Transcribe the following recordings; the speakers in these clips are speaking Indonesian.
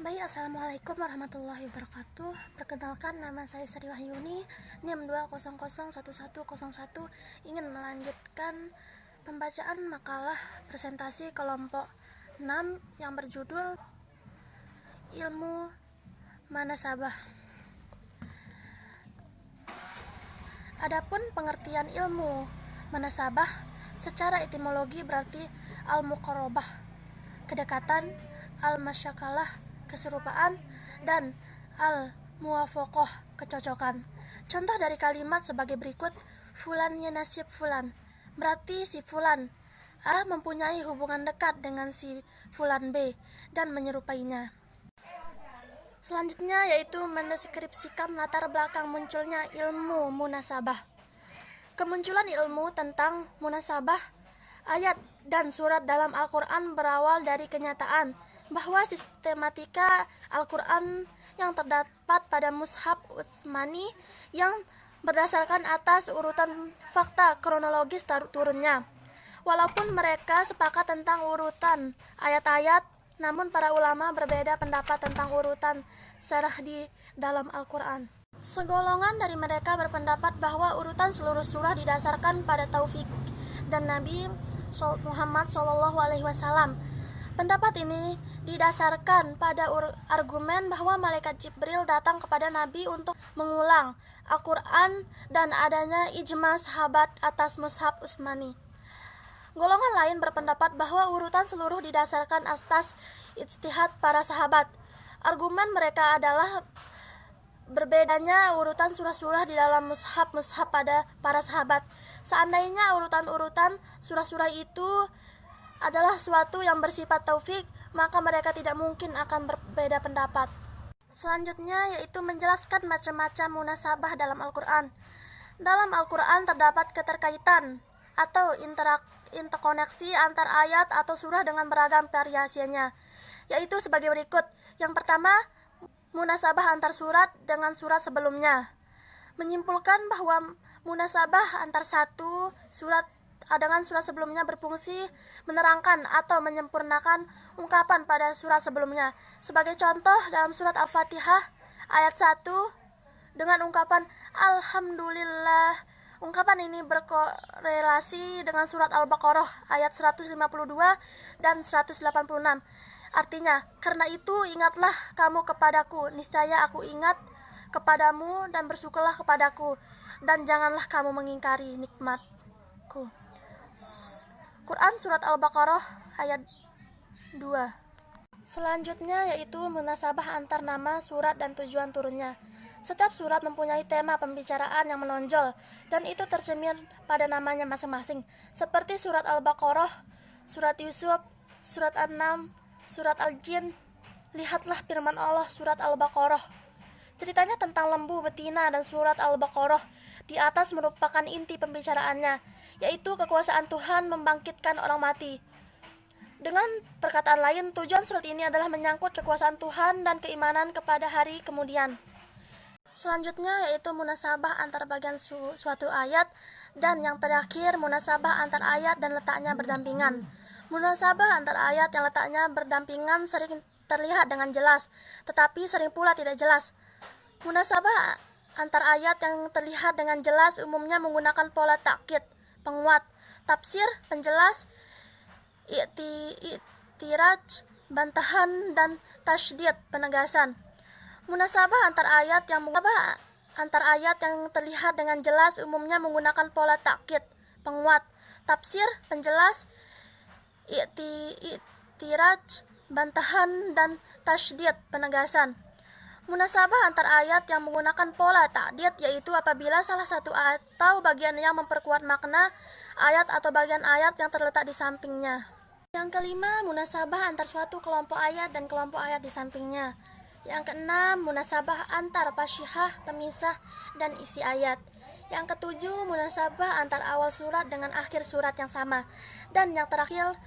Baik, Assalamualaikum warahmatullahi wabarakatuh. Perkenalkan, nama saya Sri Wahyuni, NIM 2001101, ingin melanjutkan pembacaan makalah presentasi kelompok 6 yang berjudul Ilmu Manasabah. Adapun pengertian ilmu manasabah secara etimologi berarti al-muqarabah, kedekatan, al-masyakalah, keserupaan, dan al-muwafaqah, kecocokan. Contoh dari kalimat sebagai berikut: fulan yanasib fulan, berarti si fulan A mempunyai hubungan dekat dengan si fulan B dan menyerupainya. Selanjutnya yaitu mendeskripsikan latar belakang munculnya ilmu munasabah. Kemunculan ilmu tentang munasabah ayat dan surat dalam Al-Quran berawal dari kenyataan bahwa sistematika Al-Quran yang terdapat pada mushaf Utsmani yang berdasarkan atas urutan fakta kronologis turunnya. Walaupun mereka sepakat tentang urutan ayat-ayat, namun para ulama berbeda pendapat tentang urutan syarah di dalam Al-Quran. Segolongan dari mereka berpendapat bahwa urutan seluruh surah didasarkan pada taufik dan Nabi Muhammad SAW. Pendapat ini didasarkan pada argumen bahwa malaikat Jibril datang kepada Nabi untuk mengulang Al-Quran dan adanya ijma sahabat atas mushaf Utsmani. Golongan lain berpendapat bahwa urutan seluruh didasarkan atas ijtihad para sahabat. Argumen mereka adalah berbedanya urutan surah-surah di dalam mushaf pada para sahabat. Seandainya urutan-urutan surah-surah itu adalah suatu yang bersifat taufik, maka mereka tidak mungkin akan berbeda pendapat. Selanjutnya yaitu menjelaskan macam-macam munasabah dalam Al-Quran. Dalam Al-Quran terdapat keterkaitan atau interkoneksi antar ayat atau surah dengan beragam variasinya, yaitu sebagai berikut. Yang pertama, munasabah antar surat dengan surat sebelumnya. Menyimpulkan bahwa munasabah antar satu surat dengan surat sebelumnya berfungsi menerangkan atau menyempurnakan ungkapan pada surat sebelumnya. Sebagai contoh, dalam surat Al-Fatihah ayat 1 dengan ungkapan Alhamdulillah. Ungkapan ini berkorelasi dengan surat Al-Baqarah ayat 152 dan 186. Artinya, karena itu ingatlah kamu kepadaku, niscaya aku ingat kepadamu dan bersyukurlah kepadaku, dan janganlah kamu mengingkari nikmatku. Quran Surat Al-Baqarah ayat 2. Selanjutnya yaitu munasabah antar nama surat dan tujuan turunnya. Setiap surat mempunyai tema pembicaraan yang menonjol, dan itu tercermin pada namanya masing-masing, seperti surat Al-Baqarah, surat Yusuf, surat An-Nam, surat Al-Jin. Lihatlah firman Allah surat Al-Baqarah. Ceritanya tentang lembu betina dan surat Al-Baqarah di atas merupakan inti pembicaraannya, yaitu kekuasaan Tuhan membangkitkan orang mati. Dengan perkataan lain, tujuan surat ini adalah menyangkut kekuasaan Tuhan dan keimanan kepada hari kemudian. Selanjutnya yaitu munasabah antar bagian suatu ayat, dan yang terakhir munasabah antar ayat dan letaknya berdampingan. Munasabah antar ayat yang letaknya berdampingan sering terlihat dengan jelas, tetapi sering pula tidak jelas. Munasabah antar ayat yang terlihat dengan jelas umumnya menggunakan pola takkid, penguat, tafsir, penjelas, i'tiraj, bantahan, dan tasydid, penegasan. Munasabah antar ayat yang terlihat dengan jelas umumnya menggunakan pola takkid, penguat, tafsir, penjelas, i'tiraj, bantahan, dan tasydid, penegasan. Munasabah antar ayat yang menggunakan pola ta'did yaitu apabila salah satu atau bagian yang memperkuat makna ayat atau bagian ayat yang terletak di sampingnya. Yang kelima, munasabah antar suatu kelompok ayat dan kelompok ayat di sampingnya. Yang keenam, munasabah antar pasyihah, pemisah, dan isi ayat. Yang ketujuh, munasabah antar awal surat dengan akhir surat yang sama. Dan yang terakhir,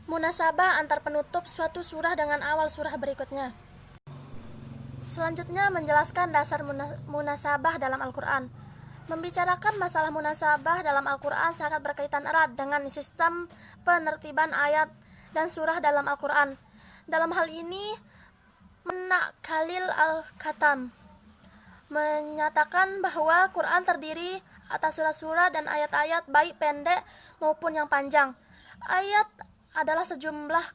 munasabah antar penutup suatu surah dengan awal surah berikutnya. Selanjutnya menjelaskan dasar munasabah dalam Al-Quran. Membicarakan masalah munasabah dalam Al-Quran sangat berkaitan erat dengan sistem penertiban ayat dan surah dalam Al-Quran. Dalam hal ini, Menak Khalil Al-Khatam menyatakan bahwa Quran terdiri atas surat-surat dan ayat-ayat baik pendek maupun yang panjang. Ayat adalah sejumlah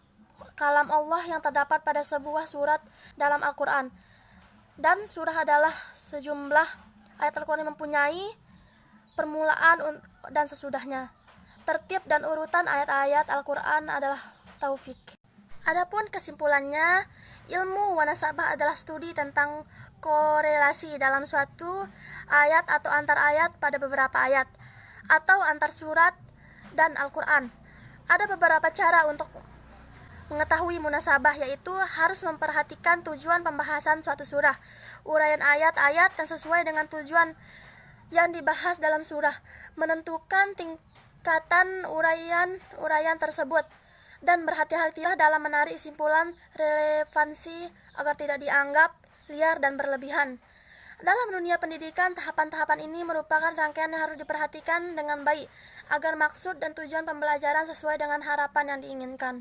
kalam Allah yang terdapat pada sebuah surat dalam Al-Quran. Dan surah adalah sejumlah ayat Al-Quran yang mempunyai permulaan dan sesudahnya. Tertib dan urutan ayat-ayat Al-Quran adalah taufik. Adapun kesimpulannya, ilmu wanasabah adalah studi tentang korelasi dalam suatu ayat atau antar ayat pada beberapa ayat, atau antar surat dan Al-Quran. Ada beberapa cara untuk mengetahui munasabah, yaitu harus memperhatikan tujuan pembahasan suatu surah, uraian ayat-ayat yang sesuai dengan tujuan yang dibahas dalam surah, menentukan tingkatan uraian tersebut, dan berhati-hatilah dalam menarik kesimpulan relevansi agar tidak dianggap liar dan berlebihan. Dalam dunia pendidikan, tahapan-tahapan ini merupakan rangkaian yang harus diperhatikan dengan baik agar maksud dan tujuan pembelajaran sesuai dengan harapan yang diinginkan.